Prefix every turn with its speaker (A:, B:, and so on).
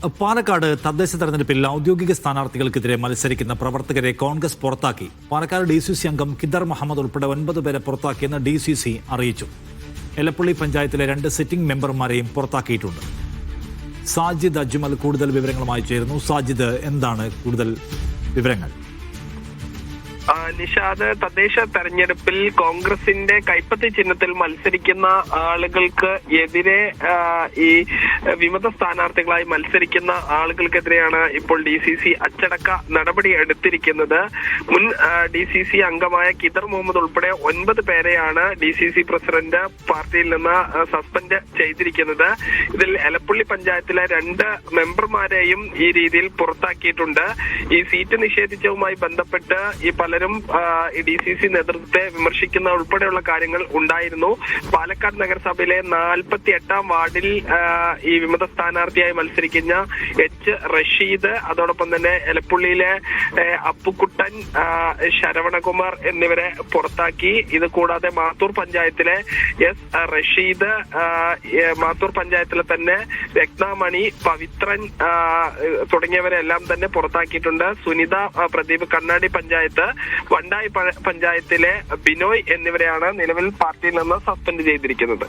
A: പാലക്കാട് തദ്ദേശ തെരഞ്ഞെടുപ്പിൽ ഔദ്യോഗിക സ്ഥാനാർത്ഥികൾക്കെതിരെ മത്സരിക്കുന്ന പ്രവർത്തകരെ കോൺഗ്രസ് പുറത്താക്കി. പാലക്കാട് DCC അംഗം കിദർ മുഹമ്മദ് ഉൾപ്പെടെ 9 പേരെ പുറത്താക്കിയെന്ന് DCC അറിയിച്ചു. എലപ്പുള്ളി പഞ്ചായത്തിലെ 2 സിറ്റിംഗ് മെമ്പർമാരെയും പുറത്താക്കിയിട്ടുണ്ട്. സാജിദ് അജ്മൽ കൂടുതൽ വിവരങ്ങളുമായി ചേരുന്നു. സാജിദ്, എന്താണ് കൂടുതൽ വിവരങ്ങൾ?
B: നിഷാദ്, തദ്ദേശ തെരഞ്ഞെടുപ്പിൽ കോൺഗ്രസിന്റെ കൈപ്പത്തി ചിഹ്നത്തിൽ മത്സരിക്കുന്ന ആളുകൾക്ക് എതിരെ ഈ വിമത സ്ഥാനാർത്ഥികളായി മത്സരിക്കുന്ന ആളുകൾക്കെതിരെയാണ് ഇപ്പോൾ DCC അച്ചടക്ക നടപടി എടുത്തിരിക്കുന്നത്. മുൻ DCC അംഗമായ കിദർ മുഹമ്മദ് ഉൾപ്പെടെ 9 പേരെയാണ് DCC പ്രസിഡന്റ് പാർട്ടിയിൽ നിന്ന് സസ്പെൻഡ് ചെയ്തിരിക്കുന്നത്. ഇതിൽ എലപ്പുള്ളി പഞ്ചായത്തിലെ 2 മെമ്പർമാരെയും ഈ രീതിയിൽ പുറത്താക്കിയിട്ടുണ്ട്. ഈ സീറ്റ് നിഷേധിച്ചതുമായി ബന്ധപ്പെട്ട് ഈ പലരും DCC നേതൃത്വത്തെ വിമർശിക്കുന്ന ഉൾപ്പെടെയുള്ള കാര്യങ്ങൾ ഉണ്ടായിരുന്നു. പാലക്കാട് നഗരസഭയിലെ 48-ാം വാർഡിൽ ഈ വിമത സ്ഥാനാർത്ഥിയായി മത്സരിക്കുന്ന H റഷീദ്, അതോടൊപ്പം തന്നെ എലപ്പുള്ളിയിലെ അപ്പുക്കുട്ടൻ, ശരവണകുമാർ എന്നിവരെ പുറത്താക്കി. ഇത് കൂടാതെ മാത്തൂർ പഞ്ചായത്തിലെ S റഷീദ്, മാത്തൂർ പഞ്ചായത്തിലെ തന്നെ രത്നാമണി, പവിത്രൻ തുടങ്ങിയവരെല്ലാം തന്നെ പുറത്താക്കിയിട്ടുണ്ട്. സുനിത പ്രദീപ് കണ്ണാടി പഞ്ചായത്ത്, വണ്ടായി പഞ്ചായത്തിലെ ബിനോയ് എന്നിവരെയാണ് നിലവിൽ പാർട്ടിയിൽ നിന്ന് സസ്പെൻഡ് ചെയ്തിരിക്കുന്നത്.